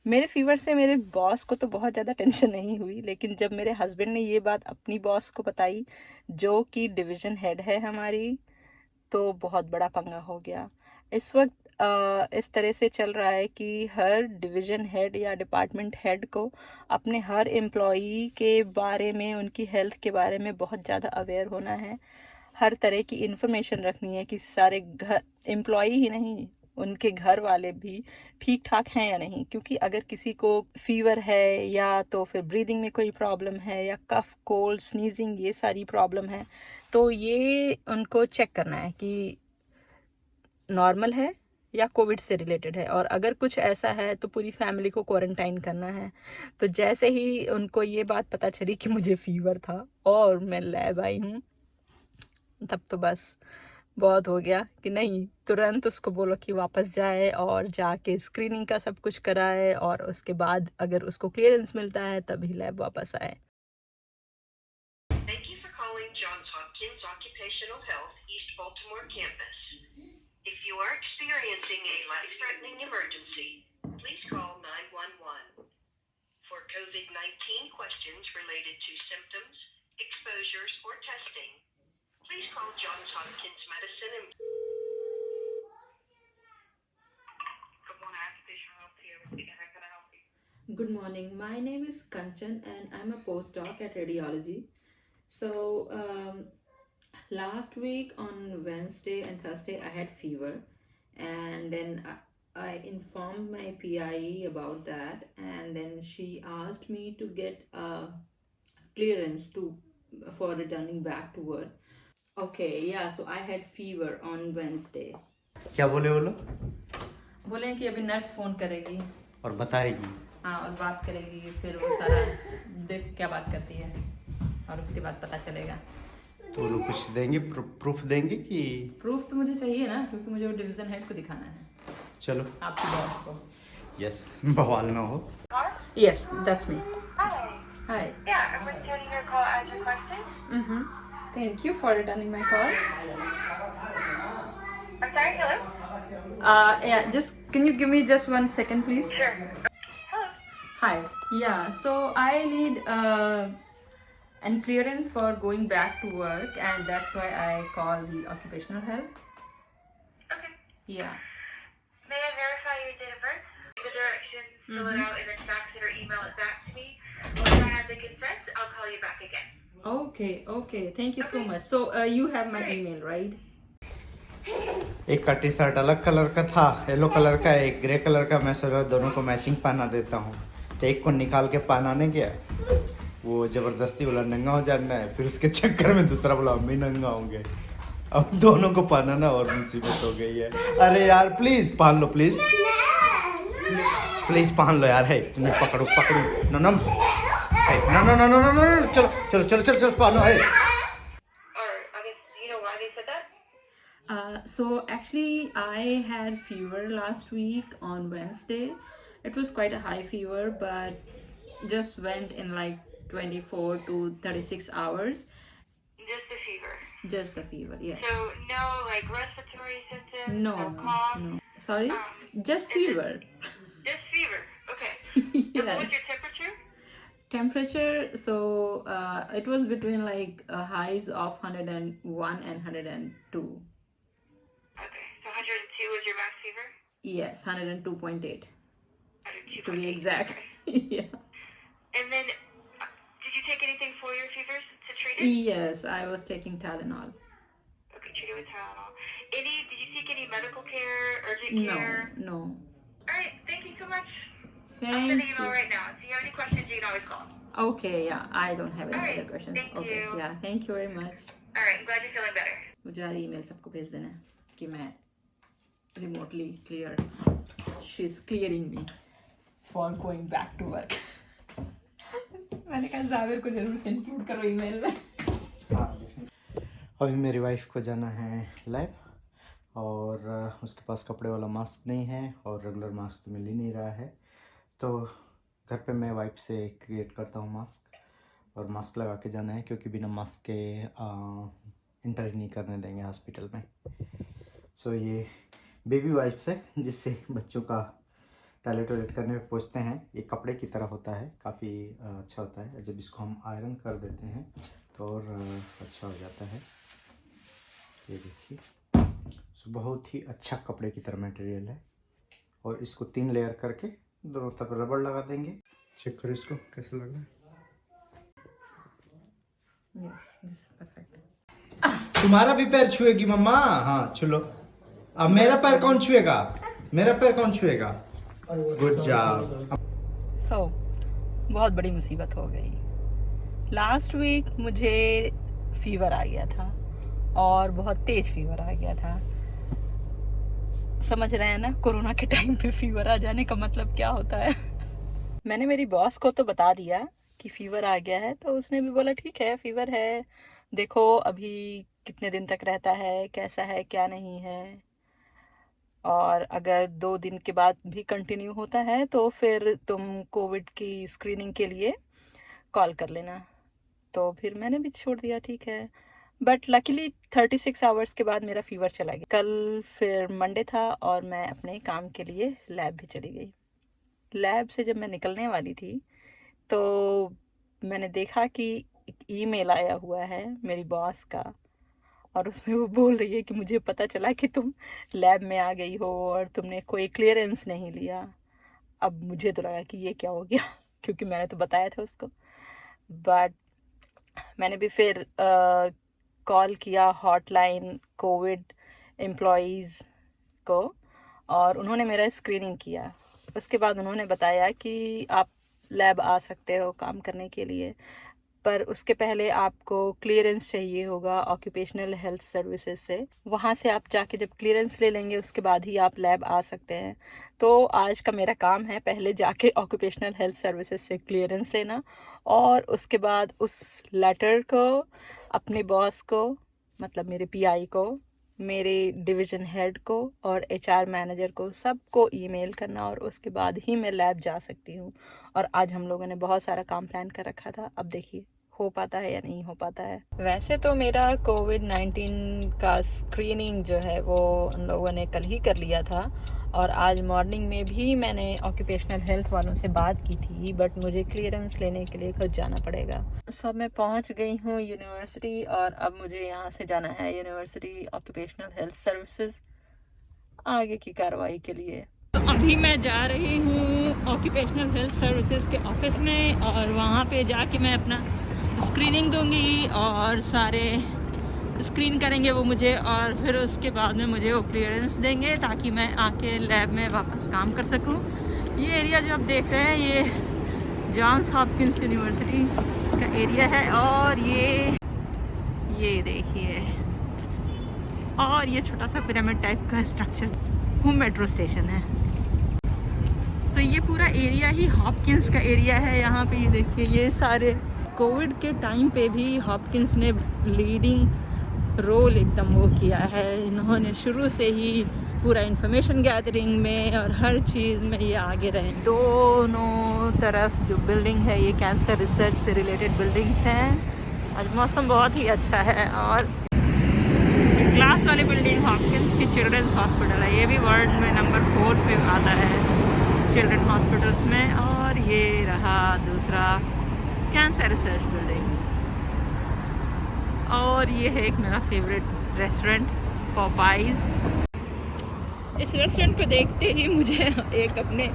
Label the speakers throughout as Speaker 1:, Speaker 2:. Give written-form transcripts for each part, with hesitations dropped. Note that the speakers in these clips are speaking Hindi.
Speaker 1: मेरे फीवर से मेरे बॉस को तो बहुत ज़्यादा टेंशन नहीं हुई, लेकिन जब मेरे हस्बैंड ने ये बात अपनी बॉस को बताई, जो कि डिवीज़न हेड है हमारी, तो बहुत बड़ा पंगा हो गया। इस वक्त इस तरह से चल रहा है कि हर डिवीज़न हेड या डिपार्टमेंट हेड को अपने हर एम्प्लॉई के बारे में, उनकी हेल्थ के बारे में बहुत ज़्यादा अवेयर होना है। हर तरह की इन्फॉर्मेशन रखनी है कि सारे घर, एम्प्लॉई ही नहीं, उनके घर वाले भी ठीक ठाक हैं या नहीं। क्योंकि अगर किसी को फीवर है या तो फिर ब्रीदिंग में कोई प्रॉब्लम है या कफ कोल्ड स्नीजिंग ये सारी प्रॉब्लम है, तो ये उनको चेक करना है कि नॉर्मल है या कोविड से रिलेटेड है। और अगर कुछ ऐसा है तो पूरी फैमिली को क्वारंटाइन करना है। तो जैसे ही उनको ये बात पता चली कि मुझे फीवर था और मैं लैब आई हूँ, तब तो बस बहुत हो गया कि नहीं, तुरंत उसको बोलो कि वापस जाए और जाके स्क्रीनिंग का सब कुछ कराए, और उसके बाद अगर उसको क्लियरेंस मिलता है तभी लैब वापस आए।
Speaker 2: Thank you for calling Johns Hopkins Occupational Health East Baltimore campus. If you are experiencing a life-threatening emergency, please call 911. For COVID-19 questions related to symptoms, exposures, or testing, please call Johns Hopkins Medicine and Good morning, Occupational Health here. How can I help you?
Speaker 1: Good morning. My name is Kanchan and I'm a postdoc at radiology. So, last week on Wednesday and Thursday, I had fever, and then I informed my PIE about that, and then she asked me to get a clearance to for returning back to work. Okay, yeah, so I had fever on Wednesday.
Speaker 3: क्या बोले वो लोग?
Speaker 1: बोले कि अभी नर्स फोन करेगी।
Speaker 3: और बताएगी?
Speaker 1: हाँ, और बात करेगी, फिर वो सारा देख क्या बात करती है और उसके बाद पता चलेगा।
Speaker 3: तो वो लोग कुछ देंगे, प्रूफ देंगे कि?
Speaker 1: प्रूफ तो मुझे चाहिए ना, क्योंकि मुझे वो डिवीजन हेड को दिखाना है,
Speaker 3: चलो
Speaker 1: आपकी बॉस को।
Speaker 3: यस, बवाल ना हो।
Speaker 1: Yes, that's me.
Speaker 2: Hi.
Speaker 1: Hi.
Speaker 2: Yeah, I'm returning your call as requested.
Speaker 1: Thank you for returning my call.
Speaker 2: I'm sorry, hello?
Speaker 1: Yeah, just can you give me just 1 second, please?
Speaker 2: Sure. Hello.
Speaker 1: Hi. Yeah, so I need and clearance for going back to work, and that's why I call the occupational health.
Speaker 2: Okay.
Speaker 1: Yeah.
Speaker 2: May I verify your date of birth? The directions, fill it out, and then fax it or email it back to me. Once I have the consent, I'll call you back again.
Speaker 1: Okay. Thank you so
Speaker 2: Okay.
Speaker 1: much. So you have my
Speaker 2: Great.
Speaker 1: email, right?
Speaker 3: एक का टी शर्ट अलग कलर का था, येलो कलर का, एक ग्रे कलर का। मैं सोचा दोनों को मैचिंग पहना देता हूँ, तो एक को निकाल के पहनाने गया, वो ज़बरदस्ती बोला नंगा हो जाना है। फिर उसके चक्कर में दूसरा बोला हम भी नंगा होंगे। अब दोनों को पहनाना और मुसीबत हो गई है। अरे यार प्लीज़ पहन लो, प्लीज़ प्लीज़ पहन लो यार। है तुम्हें पकड़ो ननम, no no no no no no, चलो चलो चलो चलो चलो पहनो है।
Speaker 2: Or, I guess, you know why they said that?
Speaker 1: So actually, I had fever last week on Wednesday. It was quite a high fever, but just went in like 24 to 36 hours.
Speaker 2: Just the fever.
Speaker 1: Just the fever, yes.
Speaker 2: So, no, like, respiratory symptoms,
Speaker 1: No,
Speaker 2: no cough?
Speaker 1: no. Sorry? Just
Speaker 2: Is it
Speaker 1: fever.
Speaker 2: just fever? Okay. And what was
Speaker 1: Yes.
Speaker 2: your temperature?
Speaker 1: Temperature, so it was between like highs of 101 and 102.
Speaker 2: Okay. So 102 was your max fever?
Speaker 1: Yes, 102.8 to be
Speaker 2: 102.8.
Speaker 1: exact.
Speaker 2: Okay.
Speaker 1: Yeah.
Speaker 2: And then, did you take anything for your fevers to treat it?
Speaker 1: Yes, I was taking Tylenol.
Speaker 2: Okay, treat it with Tylenol. Did you seek any medical care, urgent
Speaker 1: No,
Speaker 2: care?
Speaker 1: no.
Speaker 2: All right, thank you so much. I'll send
Speaker 1: Thank
Speaker 2: an email
Speaker 1: you.
Speaker 2: right now. If you have any questions, you can always call.
Speaker 1: Okay, yeah, I don't have any
Speaker 2: All right,
Speaker 1: other questions.
Speaker 2: thank
Speaker 1: Okay,
Speaker 2: you.
Speaker 1: yeah, thank you very much.
Speaker 2: All right, I'm glad you're feeling better.
Speaker 1: मुझे वाली ईमेल सबको भेज देना है कि मैं remotely clear. She's clearing me for going back to work. मैंने कहा जावेर को जरूर से इंक्लूड करो ईमेल में।
Speaker 3: अभी मेरी वाइफ को जाना है लैब, और उसके पास कपड़े वाला मास्क नहीं है और रेगुलर मास्क तो मिल ही नहीं रहा है। तो घर पे मैं वाइफ से क्रिएट करता हूँ मास्क, और मास्क लगा के जाना है, क्योंकि बिना मास्क के इंटर ही नहीं करने देंगे हॉस्पिटल में। सो ये बेबी वाइप्स है, जिससे बच्चों का टॉयलेट करने में पोंछते हैं। ये कपड़े की तरह होता है, काफ़ी अच्छा होता है। जब इसको हम आयरन कर देते हैं तो और अच्छा हो जाता है। ये देखिए, बहुत ही अच्छा कपड़े की तरह मटेरियल है। और इसको 3 लेयर करके दोनों तरफ रबड़ लगा देंगे। चेक करो इसको कैसा लग रहा है। तुम्हारा भी पैर छुएगी मम्मा। हाँ छू लो। अब मेरा पैर कौन छुएगा? मेरा पैर कौन छुएगा? Good job.
Speaker 1: सो बहुत बड़ी मुसीबत हो गई। लास्ट वीक मुझे फीवर आ गया था और बहुत तेज फीवर आ गया था। समझ रहे हैं ना, कोरोना के टाइम पे फीवर आ जाने का मतलब क्या होता है। मैंने मेरी बॉस को तो बता दिया कि फीवर आ गया है, तो उसने भी बोला ठीक है फीवर है, देखो अभी कितने दिन तक रहता है, कैसा है क्या नहीं है, और अगर 2 दिन के बाद भी कंटिन्यू होता है तो फिर तुम कोविड की स्क्रीनिंग के लिए कॉल कर लेना। तो फिर मैंने भी छोड़ दिया, ठीक है। बट लकीली 36 आवर्स के बाद मेरा फीवर चला गया। कल फिर मंडे था और मैं अपने काम के लिए लैब भी चली गई। लैब से जब मैं निकलने वाली थी तो मैंने देखा कि एक ईमेल आया हुआ है मेरी बॉस का, और उसमें वो बोल रही है कि मुझे पता चला कि तुम लैब में आ गई हो और तुमने कोई क्लियरेंस नहीं लिया। अब मुझे तो लगा कि ये क्या हो गया क्योंकि मैंने तो बताया था उसको। बट मैंने भी फिर कॉल किया हॉटलाइन कोविड एम्प्लॉयज़ को और उन्होंने मेरा स्क्रीनिंग किया। उसके बाद उन्होंने बताया कि आप लैब आ सकते हो काम करने के लिए, पर उसके पहले आपको क्लियरेंस चाहिए होगा ऑक्यूपेशनल हेल्थ सर्विसेज से। वहाँ से आप जाके जब क्लियरेंस ले लेंगे उसके बाद ही आप लैब आ सकते हैं। तो आज का मेरा काम है पहले जाके ऑक्यूपेशनल हेल्थ सर्विसेज से क्लियरेंस लेना और उसके बाद उस लेटर को अपने बॉस को, मतलब मेरे पीआई को, मेरे डिवीज़न हेड को और एचआर मैनेजर को, सबको ईमेल करना, और उसके बाद ही मैं लैब जा सकती हूँ। और आज हम लोगों ने बहुत सारा काम प्लान कर रखा था, अब देखिए हो पाता है या नहीं हो पाता है। वैसे तो मेरा कोविड-19 का स्क्रीनिंग जो है वो उन लोगों ने कल ही कर लिया था और आज मॉर्निंग में भी मैंने ऑक्यूपेशनल हेल्थ वालों से बात की थी, बट मुझे क्लियरेंस लेने के लिए खुद जाना पड़ेगा। सो मैं पहुंच गई हूँ यूनिवर्सिटी और अब मुझे यहाँ से जाना है यूनिवर्सिटी ऑक्यूपेशनल हेल्थ सर्विसेज आगे की कार्रवाई के लिए। तो अभी मैं जा रही हूँ ऑक्यूपेशनल हेल्थ सर्विसेज के ऑफिस में और वहाँ पे जाके मैं अपना स्क्रीनिंग दूंगी और सारे स्क्रीन करेंगे वो मुझे, और फिर उसके बाद में मुझे वो क्लियरेंस देंगे ताकि मैं आके लैब में वापस काम कर सकूं। ये एरिया जो आप देख रहे हैं ये जॉन्स हॉपकिंस यूनिवर्सिटी का एरिया है और ये देखिए, और ये छोटा सा पिरामिड टाइप का स्ट्रक्चर वो मेट्रो स्टेशन है। सो ये पूरा एरिया ही हॉपकिंस का एरिया है। यहाँ पे ये देखिए, ये सारे कोविड के टाइम पे भी हॉपकिंस ने लीडिंग रोल एकदम वो किया है। इन्होंने शुरू से ही पूरा इंफॉर्मेशन गैदरिंग में और हर चीज़ में ये आगे रहे। दोनों तरफ जो बिल्डिंग है ये कैंसर रिसर्च से रिलेटेड बिल्डिंग्स हैं। आज मौसम बहुत ही अच्छा है और ग्लास वाली बिल्डिंग हॉपकिंस की चिल्ड्रंस हॉस्पिटल है। ये भी वर्ल्ड में नंबर 4 पे आता है चिल्ड्रन हॉस्पिटल्स में। और ये रहा दूसरा कैंसर रिसर्च बिल्डिंग, और ये है एक मेरा फेवरेट रेस्टोरेंट पॉपाइज। इस रेस्टोरेंट को देखते ही मुझे एक अपने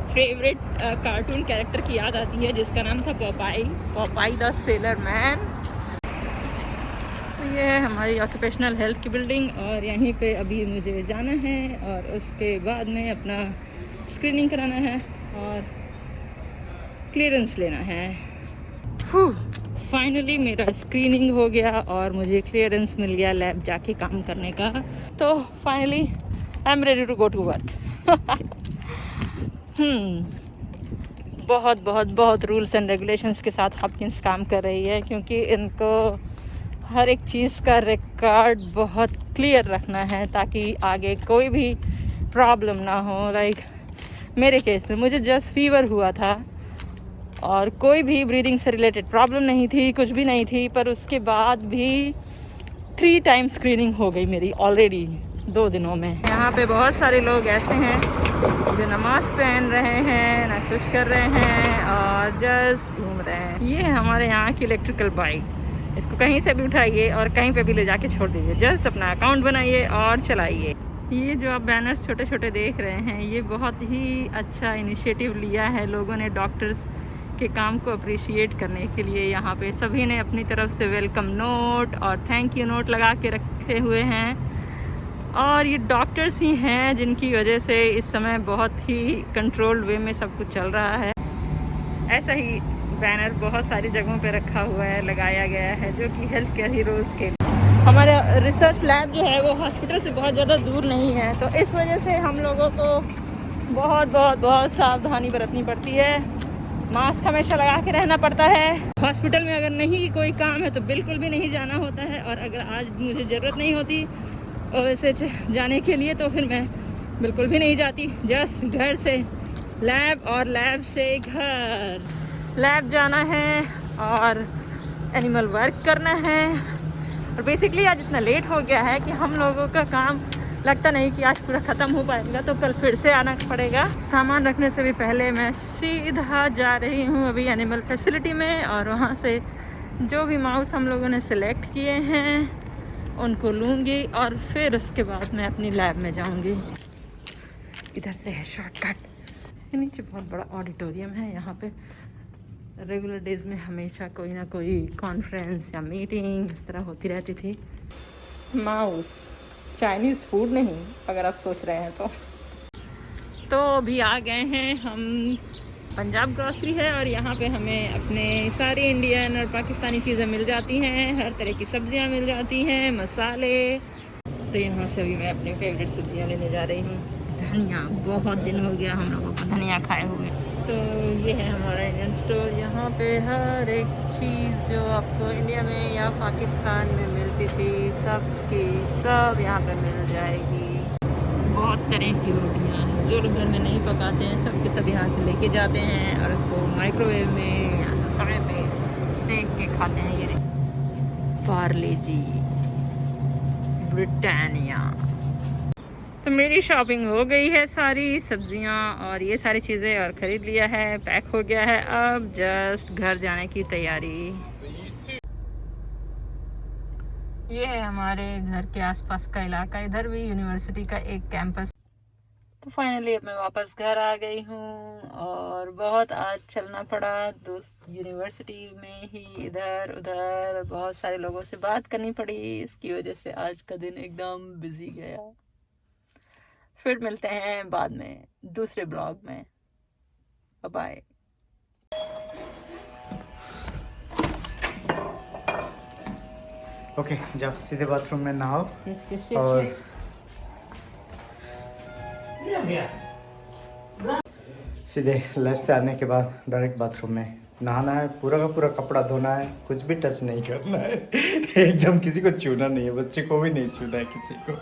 Speaker 1: फेवरेट कार्टून कैरेक्टर की याद आती है जिसका नाम था पॉपाई द सेलर मैन। तो ये है हमारी ऑक्यूपेशनल हेल्थ की बिल्डिंग और यहीं पे अभी मुझे जाना है और उसके बाद में अपना स्क्रीनिंग कराना है और क्लियरेंस लेना है। फाइनली मेरा स्क्रीनिंग हो गया और मुझे क्लियरेंस मिल गया लैब जाके काम करने का। तो finally I am ready to go to work. बहुत बहुत बहुत रूल्स एंड रेगुलेशंस के साथ हॉपकिंस काम कर रही है क्योंकि इनको हर एक चीज़ का रिकॉर्ड बहुत क्लियर रखना है ताकि आगे कोई भी प्रॉब्लम ना हो। लाइक मेरे केस में मुझे जस्ट फीवर हुआ था और कोई भी ब्रीदिंग से रिलेटेड प्रॉब्लम नहीं थी, कुछ भी नहीं थी, पर उसके बाद भी 3 टाइम स्क्रीनिंग हो गई मेरी ऑलरेडी 2 दिनों में। यहाँ पे बहुत सारे लोग ऐसे हैं जो नमाज पहन रहे हैं, ना कुछ कर रहे हैं और जस्ट घूम रहे हैं। ये है हमारे यहाँ की इलेक्ट्रिकल बाइक। इसको कहीं से भी उठाइए और कहीं पे भी ले जाके छोड़ दीजिए। जस्ट अपना अकाउंट बनाइए और चलाइए। ये जो आप बैनर्स छोटे छोटे देख रहे हैं, ये बहुत ही अच्छा इनिशिएटिव लिया है लोगों ने डॉक्टर्स के काम को अप्रिशिएट करने के लिए। यहाँ पे सभी ने अपनी तरफ से वेलकम नोट और थैंक यू नोट लगा के रखे हुए हैं। और ये डॉक्टर्स ही हैं जिनकी वजह से इस समय बहुत ही कंट्रोल्ड वे में सब कुछ चल रहा है। ऐसा ही बैनर बहुत सारी जगहों पे रखा हुआ है, लगाया गया है, जो कि हेल्थ केयर हीरोज़ के। हमारा रिसर्च लैब जो है वो हॉस्पिटल से बहुत ज़्यादा दूर नहीं है, तो इस वजह से हम लोगों को बहुत सावधानी बरतनी पड़ती है। मास्क हमेशा लगा के रहना पड़ता है। हॉस्पिटल में अगर नहीं कोई काम है तो बिल्कुल भी नहीं जाना होता है, और अगर आज मुझे ज़रूरत नहीं होती वैसे जाने के लिए तो फिर मैं बिल्कुल भी नहीं जाती। जस्ट घर से लैब और लैब से घर। लैब जाना है और एनिमल वर्क करना है। और बेसिकली आज इतना लेट हो गया है कि हम लोगों का काम लगता नहीं कि आज पूरा ख़त्म हो पाएगा, तो कल फिर से आना पड़ेगा। सामान रखने से भी पहले मैं सीधा जा रही हूँ अभी एनिमल फैसिलिटी में, और वहाँ से जो भी माउस हम लोगों ने सिलेक्ट किए हैं उनको लूँगी और फिर उसके बाद मैं अपनी लैब में जाऊँगी। इधर से है शॉर्टकट। नीचे बहुत बड़ा ऑडिटोरियम है। यहाँ पे रेगुलर डेज में हमेशा कोई ना कोई कॉन्फ्रेंस या मीटिंग इस तरह होती रहती थी। माउस चाइनीज़ फूड नहीं, अगर आप सोच रहे हैं तो अभी आ गए हैं हम। पंजाब ग्रॉसरी है और यहाँ पे हमें अपने सारी इंडियन और पाकिस्तानी चीज़ें मिल जाती हैं। हर तरह की सब्जियाँ मिल जाती हैं, मसाले। तो यहाँ से अभी मैं अपनी फेवरेट सब्जियाँ लेने जा रही हूँ। धनिया, बहुत दिन हो गया हम लोगों को धनिया खाए हुए। तो ये है हमारा इंडियन स्टोर। यहाँ पे हर एक चीज़ जो आपको इंडिया में या पाकिस्तान में मिलती थी सबकी सब यहाँ पे मिल जाएगी। बहुत तरह की रोटियाँ जो लोग घर में नहीं पकाते हैं सब के सब यहाँ से लेके जाते हैं और उसको माइक्रोवेव में या तवे पे सेक के खाते हैं। ये पार्ले जी, ब्रिटानिया। तो मेरी शॉपिंग हो गई है, सारी सब्जियां और ये सारी चीज़ें और ख़रीद लिया है, पैक हो गया है। अब जस्ट घर जाने की तैयारी। ये है हमारे घर के आसपास का इलाका। इधर भी यूनिवर्सिटी का एक कैंपस। तो फाइनली अब मैं वापस घर आ गई हूँ और बहुत आज चलना पड़ा दोस्त यूनिवर्सिटी में ही, इधर उधर बहुत सारे लोगों से बात करनी पड़ी। इसकी वजह से आज का दिन एकदम बिजी गया। फिर मिलते हैं बाद में दूसरे ब्लॉग में। बाय।
Speaker 3: ओके जाओ सीधे बाथरूम में नहाओ।
Speaker 1: यस यस
Speaker 3: और सीधे लेफ्ट से आने के बाद डायरेक्ट बाथरूम में नहाना है। पूरा का पूरा कपड़ा धोना है, कुछ भी टच नहीं करना है। एकदम किसी को छूना नहीं है, बच्चे को भी नहीं छूना है किसी को।